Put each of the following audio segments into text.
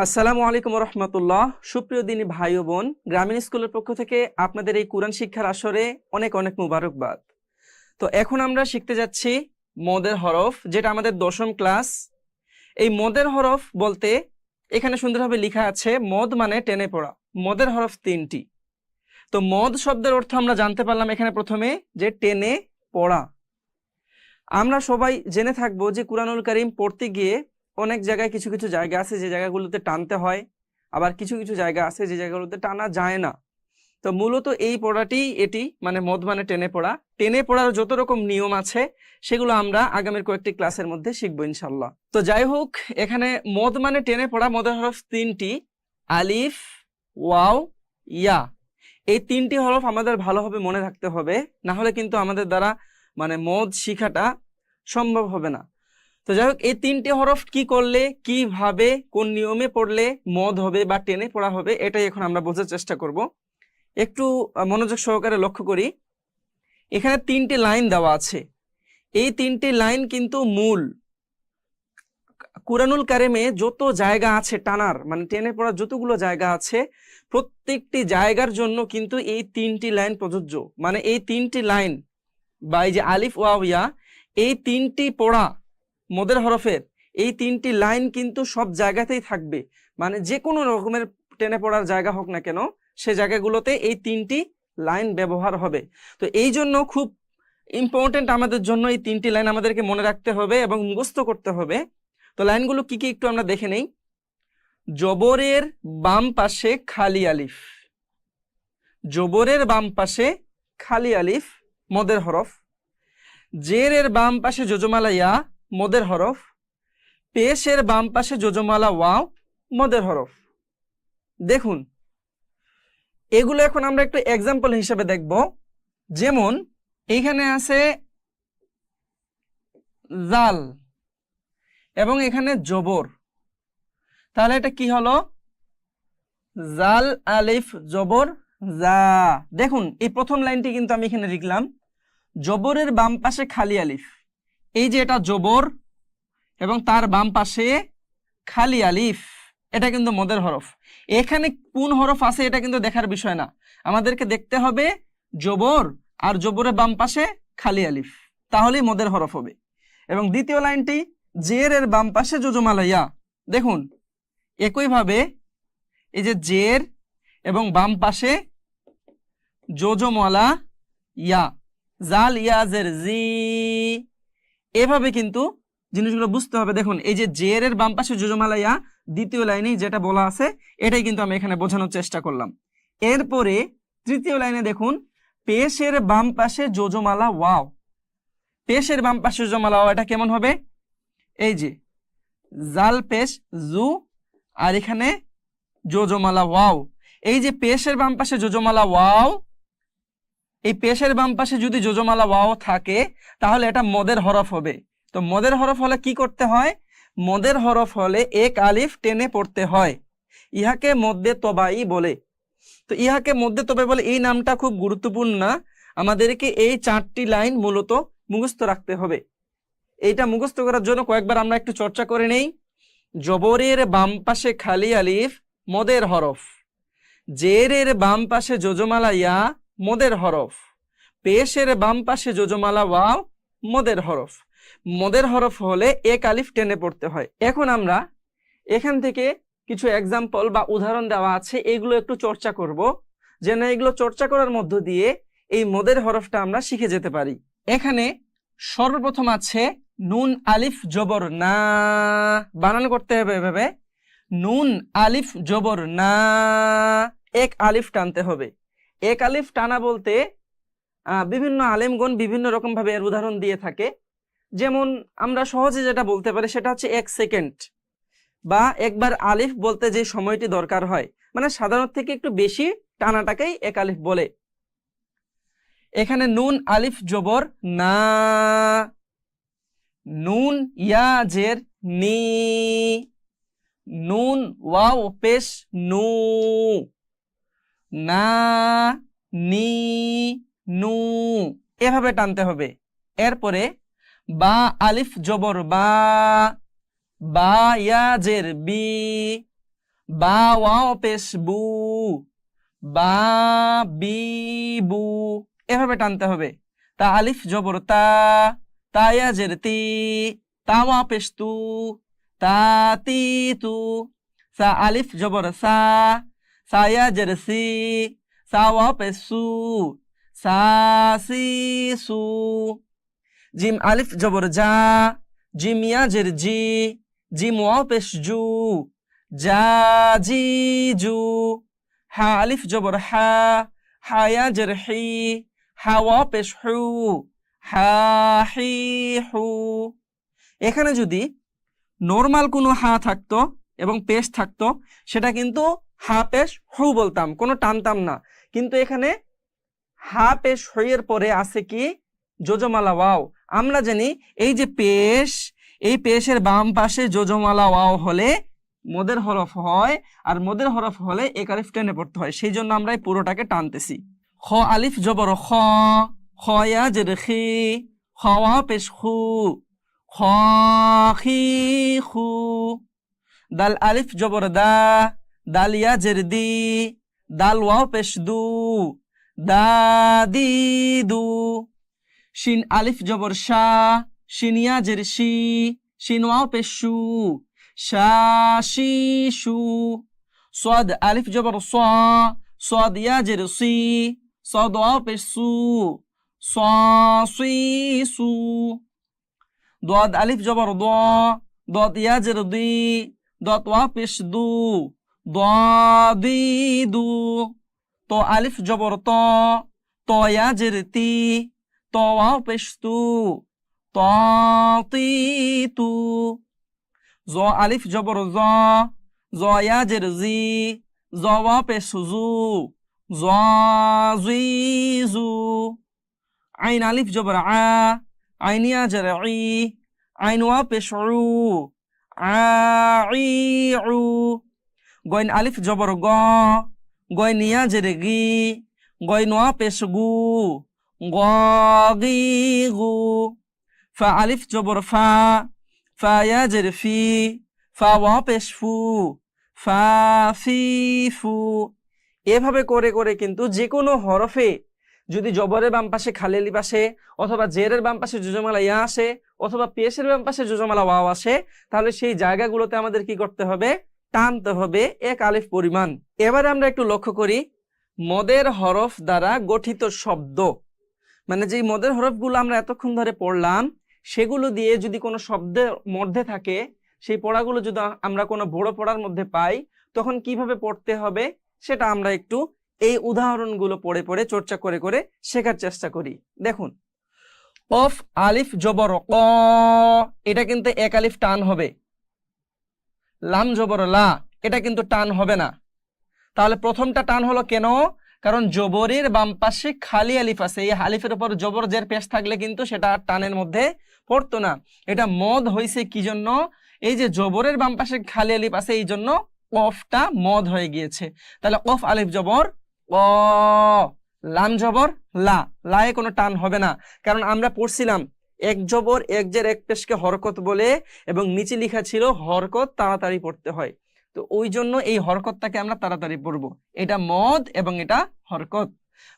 আসসালামু আলাইকুম রহমতুল্লাহ। সুপ্রিয় দিনী ভাই ও বোন, গ্রামীণ স্কুলের পক্ষ থেকে আপনাদের এই কোরআন শিক্ষার আসরে অনেক অনেক মুবারকবাদ। তো এখন আমরা শিখতে যাচ্ছি মদের হরফ, যেটা আমাদের 10ম ক্লাস। এই মদের হরফ বলতে এখানে সুন্দরভাবে লেখা আছে মদ মানে টেনে পড়া। মদের হরফ 3টি। তো মদ শব্দের অর্থ আমরা জানতে পারলাম এখানে প্রথমে যে টেনে পড়া। আমরা সবাই জেনে থাকবো যে কুরআনুল কারীম পড়তে গিয়ে অনেক জায়গায় কিছু কিছু জায়গা আছে যে জায়গাগুলোতে টানতে হয়, আবার কিছু কিছু জায়গা আছে যে জায়গাগুলোতে টানা যায় না। তো মূলত এই পড়াটি এটি মানে মদ মানে টেনে পড়া। টেনে পড়ার যত রকম নিয়ম আছে সেগুলো আমরা আগামীর কয়েকটি ক্লাসের মধ্যে শিখবো ইনশাল্লাহ। তো যাই হোক, এখানে মদ মানে টেনে পড়া, মদের হরফ 3টি, আলিফ, ওয়াও, ইয়া। এই 3টি হরফ আমাদের ভালোভাবে মনে রাখতে হবে, না হলে কিন্তু আমাদের দ্বারা মানে মদ শিখাটা সম্ভব হবে না। তো যাই হোক, এই 3টি হরফ কি করলে, কিভাবে, কোন নিয়মে পড়লে মদ হবে বা টেনে পড়া হবে, এটাই এখন আমরা বোঝার চেষ্টা করব। একটু মনোযোগ সহকারে লক্ষ্য করি। এখানে 3টি লাইন দেওয়া আছে। এই 3টি লাইন কিন্তু মূল। কুরআনুল কারীমে যত জায়গা আছে টানার মানে টেনে পড়ার যতগুলো জায়গা আছে, প্রত্যেকটি জায়গার জন্য কিন্তু এই 3টি লাইন প্রযোজ্য। মানে এই 3টি লাইন বা এই যে আলিফ ওয়াও ইয়া, এই 3টি পড়া মদের হরফের এই 3টি লাইন কিন্তু সব জায়গাতেই থাকবে। মানে যে কোনো রকমের টেনে পড়ার জায়গা হোক না কেন, সে জায়গাগুলোতে এই 3টি লাইন ব্যবহার হবে। তো এই জন্য খুব ইম্পর্টেন্ট আমাদের জন্য এই 3টি লাইন আমাদেরকে মনে রাখতে হবে এবং মুখস্থ করতে হবে। তো লাইনগুলো কি কি একটু আমরা দেখে নেই। জবরের বাম পাশে খালি আলিফ, জবরের বাম পাশে খালি আলিফ মদের হরফ। জেরের বাম পাশে যোজমালা ইয়া মদের হরফ। পেশের বাম পাশে যোজমালা ওয়াও মদের হরফ। দেখুন, এগুলো এখন আমরা একটু এক্সাম্পল হিসেবে দেখব। যেমন এইখানে আছে জাল এবং এখানে জবর, তাহলে এটা কি হলো? জাল আলিফ জবর জা। দেখুন, এই প্রথম লাইনটি কিন্তু আমি এখানে লিখলাম জবরের বাম পাশে খালি আলিফ। এই যে এটা জবর এবং তার বাম পাশে খালি আলিফ, এটা কিন্তু মদের হরফ। এখানে কোন হরফ আছে এটা কিন্তু দেখার বিষয় না, আমাদেরকে দেখতে হবে জবর আর জবরের বাম পাশে খালি আলিফ, তাহলেই মদের হরফ হবে। এবং দ্বিতীয় লাইনটি জের এর বাম পাশে যোজমালা ইয়া। দেখুন একইভাবে এই যে জের এবং বাম পাশে যোজমালা ইয়া, জাল ইয়া জের জি, এভাবে কিন্তু জিনিসগুলো বুঝতে হবে। দেখুন এই যে জের এর বাম পাশে যোজমালা ইয়া, দ্বিতীয় লাইনে যেটা বলা আছে এটাই কিন্তু আমি এখানে বোঝানোর চেষ্টা করলাম। এরপরে তৃতীয় লাইনে দেখুন পেশের বাম পাশে যোজমালা ওয়াও। পেশের বাম পাশে যোজমালা ওয়াও, এটা কেমন হবে? এই যে জাল পেশ জু আর এখানে যোজমালা ওয়াও। এই যে পেশের বাম পাশে যোজমালা ওয়াও, এই পেশের বাম পাশে যদি যোজমালা ওয়াও থাকে তাহলে এটা মদের হরফ হবে। তো মদের হরফ হলে কি করতে হয়? মদের হরফ হলে এক আলিফ টেনে পড়তে হয়। ইহাকে মদ্দে তবাই বলে। তো ইহাকে মদ্দে তবাই বলে, এই নামটা খুব গুরুত্বপূর্ণ না, আমাদেরকে এই 4টি লাইন মূলত মুখস্থ রাখতে হবে। এইটা মুখস্থ করার জন্য কয়েকবার আমরা একটু চর্চা করে নেই। জবরের বাম পাশে খালি আলিফ মদের হরফ। জেরের বাম পাশে যোজমালা ইয়া মদের হরফ। পেশের বাম পাশে যোজমালা ওয়াও মদের হরফ। মদের হরফ হলে এক আলিফ টেনে পড়তে হয়। এখন আমরা এখান থেকে কিছু এক্সাম্পল বা উদাহরণ দেওয়া আছে, এগুলো একটু চর্চা করব, যেন এগুলো চর্চা করার মধ্য দিয়ে এই মদের হরফটা আমরা শিখে যেতে পারি। এখানে সর্বপ্রথম আছে নুন আলিফ জবর না, বানান করতে হবে এভাবে, নুন আলিফ জবর না, এক আলিফ টানতে হবে। এক আলিফ টানা বলতে বিভিন্ন আলেমগণ বিভিন্ন রকম ভাবে এর উদাহরণ দিয়ে থাকে। যেমন আমরা সহজে যেটা বলতে পারি সেটা হচ্ছে 1 সেকেন্ড, বা একবার আলিফ বলতে যে সময়টি দরকার হয়, মানে সাধারণত থেকে একটু বেশি টানাটাকেই এক আলিফ বলে। এখানে নুন আলিফ জবর না, নুন ইয়া জের নি, নুন ওয়াও পেশ নু, না নি নু, এভাবে টানতে হবে। এরপরে বা আলিফ জবর বা, বা ইয়া জের বি, বা ওয়াও পেশ বু, বা বি বু, এভাবে টানতে হবে। তা আলিফ জবর তা, তায়া জের তি, তাওয়া পেশ তু, তা তি তু। সা আলিফ জবর সা, সায়া জের সি, সাওয়া পেশ সু, সা সি সু। জিম আলিফ জবর জা, জিম ইয়া জের জি, জিম ওয়াও পেশ জু, জা জি জু। হা আলিফ জবর হা, হায়া জের হি, হাওয়া পেশ হু, হা হি হু। এখানে যদি নরমাল কোনো হা থাকতো এবং পেশ থাকতো, সেটা কিন্তু হা পেশ হু বলতাম, কোনো টানতাম না। কিন্তু এখানে হা পেশ হু এর পরে আছে কি যোজমালা ওয়াও। আমরা জানি এই যে পেশ, এই পেশের বাম পাশে যোজমালা ওয়াও হলে মদের হরফ হয়, আর মদের হরফ হলে এক আলিফ টেনে পড়তে হয়। সেই জন্য আমরা এই পুরোটাকে টানতেছি। খ আলিফ জবর খ, খয়া জের খি, খওয়া পেশ খু, খ খি খু। দাল আলিফ জবর দা, দাল ইয়া জের দি, দাল ওয়াও পেশ দু, দা দি দু। শিন আলিফ জবর শা, শিনিয়া জের শি, শিন ওয়াও পেশ শু, শা শি শু। সাদ আলিফ জবর সা, সাদ ইয়া জের সি, সাদ ওয়াও পেশ সু, সা সি সু। দাদ আলিফ জবর দ, দাদ ইয়া জের দি, দাদ ওয়াও পেশ দু, দা দি দু। তো আলিফ জবর ত, ত ইয়া জের তি, ত ওয়াও পেশ তু, তা তি তু। জ আলিফ জবর জ, জ ইয়া জের জি, জ ওয়াও পেশ জু, জ জি জু। আইন আলিফ জবর আ, আইন ইয়া জের ই, আইন ওয়াও পেশ উ, আ ই উ। গইন আলিফ জবর গ, গইন ইয়া জের গি, গইন ওয়াও পেশ গু, গ গি গু। ফা আলিফ জবর ফা, ফা ইয়া জের ফি, ফা ওয়াও পেশ ফু, ফা ফি ফু। এভাবে করে করে কিন্তু যে কোনো হরফে যদি জবরের বাম পাশে খালি আলিফ আসে, অথবা জেরের বাম পাশে যোজমালা ইয়া আসে, অথবা পেশের বাম পাশে যোজমালা ওয়াও আসে, তাহলে সেই জায়গাগুলোতে আমাদের কি করতে হবে? টানতে হবে এক আলিফ পরিমাণ। এবারে আমরা একটু লক্ষ্য করি মদের হরফ দ্বারা গঠিত শব্দ, মানে যেই মদের হরফগুলো আমরা এতক্ষণ ধরে পড়লাম, সেগুলো দিয়ে যদি কোনো শব্দের মধ্যে থাকে, সেই পড়াগুলো যদি আমরা কোনো বড় পড়ার মধ্যে পাই, তখন কিভাবে পড়তে হবে সেটা আমরা একটু এই উদাহরণগুলো পড়ে পড়ে চর্চা করে করে শেখার চেষ্টা করি। দেখুন, কফ আলিফ জবর ক, এটা কিন্তু এক আলিফ টান হবে। লাম জবর লা, এটা কিন্তু টান হবে না। তাহলে প্রথমটা টান হলো কেন? কারণ জবরের বাম পাশে খালি আলিফ আছে, এই আলিফের উপর জবর জের পেশ থাকলে কিন্তু সেটা টানের মধ্যে পড়তো না। এটা মদ হয়েছে কি জন্য? এই যে জবরের বাম পাশে খালি আলিফ আছে, এই জন্য কফটা মদ হয়ে গিয়েছে। তাহলে কফ আলিফ জবর ক, লাম জবর লা, লায়ে কোনো টান হবে না। কারণ আমরা পড়ছিলাম এক জবর এক জের এক পেশকে হরকত বলে, এবং নিচে লেখা ছিল হরকত তাড়াতাড়ি পড়তে হয়। তো ওই জন্য এই হরকতটাকে আমরা তাড়াতাড়ি পড়বো, এটা মদ এবং এটা হরকত।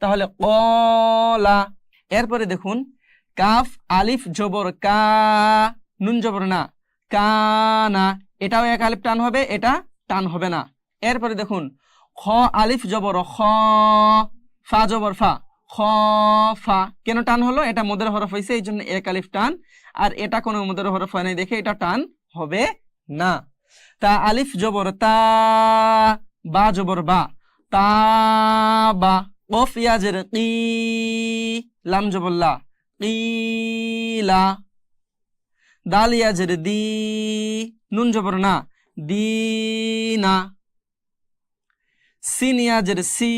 তাহলে কলা। এরপরে দেখুন, কাফ আলিফ জবর কা, নুন জবর না, কানা, এটাও এক আলিফ টান হবে, এটা টান হবে না। এরপরে দেখুন, খ আলিফ জবর খ, ফা জবর ফা, খ ফা, কেন টান হলো? এটা মদের হরফ হয়েছে, এই জন্য এক আলিফ টান। আর এটা কোনো মদের হরফ হয় নাই দেখে এটা টান হবে না। তা আলিফ জবর তা, বা জবর বা, তা বা। কফ ইয়া জের কি, লাম জবর লা, কিলা। দাল ইয়া জের দি, নুন জবর না, দিনা। সিন ইয়া জের সি,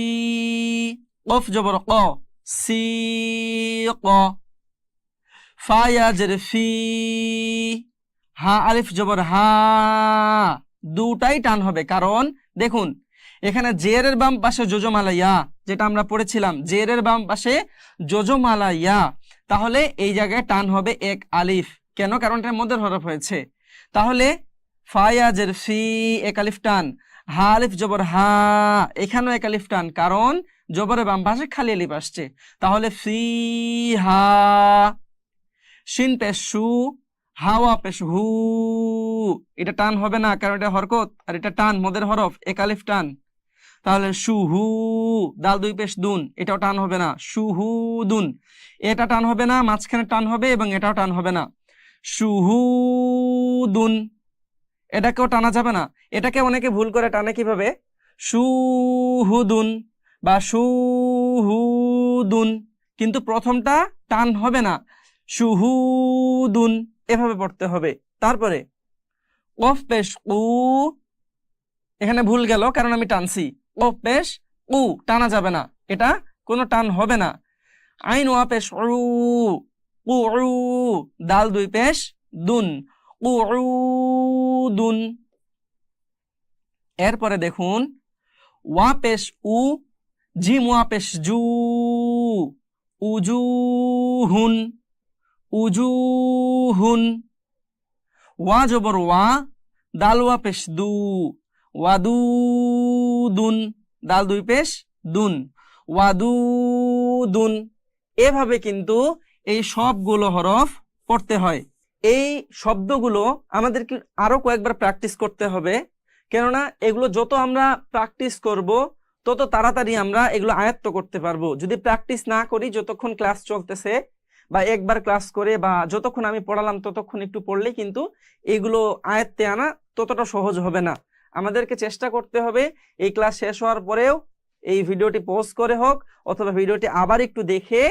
কফ জবর ক, সি ক। ফা ইয়া জের ফি, হা আলিফ জবর হা, দুটাই টান হবে। কারণ দেখুন এখানে জেরের বাম পাশে যোজমালা ইয়া, যেটা আমরা পড়েছিলাম জেরের বাম পাশে যোজমালা ইয়া, তাহলে এই জায়গায় টান হবে এক আলিফ। কেন? কারণ এটা মদের হরফ হয়েছে। তাহলে ফা ইয়া জের ফি, এক আলিফ টান। হা আলিফ জবর হা, এখানেও এক আলিফ টান, কারণ জবরের বাম পাশে খালি আলিফ আসছে। তাহলে ফিহা। শিন পেশ শু, হাওয়া পেশ হু, এটা টান হবে না কারণ এটা হরকত, আর এটা টান মদের হরফ, এক আলিফ টান। তাহলে সুহু, দাল দুই পেশ দুন, এটাও টান হবে না, সুহুদুন, এটা টান হবে না, মাঝখানে টান হবে এবং এটাও টান হবে না, সুহুদুন, এটাকেও টানা যাবে না। এটাকে অনেকে ভুল করে টানে কিভাবে, সুহুদুন বা সুহুদুন, কিন্তু প্রথমটা টান হবে না, সুহুদুন, এভাবে পড়তে হবে। তারপরে কফ পেশ উ, এখানে ভুল গেল কারণ আমি টানছি, কফ পেশ উ, টানা যাবে না, এটা কোনো টান হবে না। আইন ওয়া পেশ উ, উ, দাল দুই পেশ দুন, উ, দুন। এরপরে দেখুন ওয়া পেশ উ, জিম ওয়া পেশ জু, উজুহুন, উজুহুন। ওয়া জবর ওয়া, দাল ওয়া পেশ দু, ওয়াদুদুন, দাল দুই পেশ দুন, ওয়াদুদুন। এভাবে কিন্তু এই সবগুলো হরফ পড়তে হয়। এই শব্দগুলো আমাদেরকে আরো কয়েকবার প্র্যাকটিস করতে হবে, কেননা এগুলো যত আমরা প্র্যাকটিস করব তত তাড়াতাড়ি আমরা এগুলো আয়ত্ত করতে পারবো। যদি প্র্যাকটিস না করি, যতক্ষণ ক্লাস চলতেছে বা একবার ক্লাস করে বা যতক্ষণ আমি পড়ালাম ততক্ষণ একটু পড়লেই কিন্তু এগুলো আয়ত্তে আনা ততটা সহজ হবে না। আমাদেরকে চেষ্টা করতে হবে এই ক্লাস শেষ হওয়ার পরেও এই ভিডিওটি পজ করে হোক অথবা ভিডিওটি আবার একটু দেখে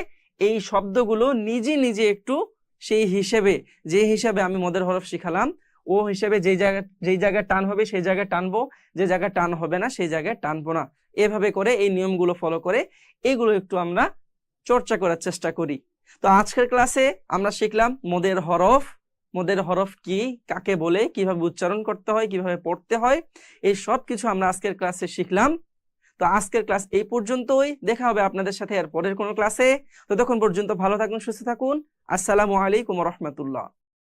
এই শব্দগুলো নিজে নিজে একটু সেই হিসেবে, যে হিসাবে আমি মদের হরফ শিখালাম ও হিসেবে যেই জায়গায় টান হবে সেই জায়গায় টানবো, যে জায়গায় টান হবে না সেই জায়গায় টানবো না। এভাবে করে এই নিয়মগুলো ফলো করে এগুলো একটু আমরা চর্চা করার চেষ্টা করি। তো আজকের ক্লাসে আমরা শিখলাম মদের হরফ, মদের হরফ কি, কাকে বলে, কিভাবে উচ্চারণ করতে হয়, কিভাবে পড়তে হয়, এই সব কিছু আমরা আজকের ক্লাসে শিখলাম। তো আজকের ক্লাস এই পর্যন্তই, দেখা হবে আপনাদের সাথে এর পরের কোনো ক্লাসে। ততক্ষণ পর্যন্ত ভালো থাকুন, সুস্থ থাকুন। আসসালামু আলাইকুম ওয়া রাহমাতুল্লাহ।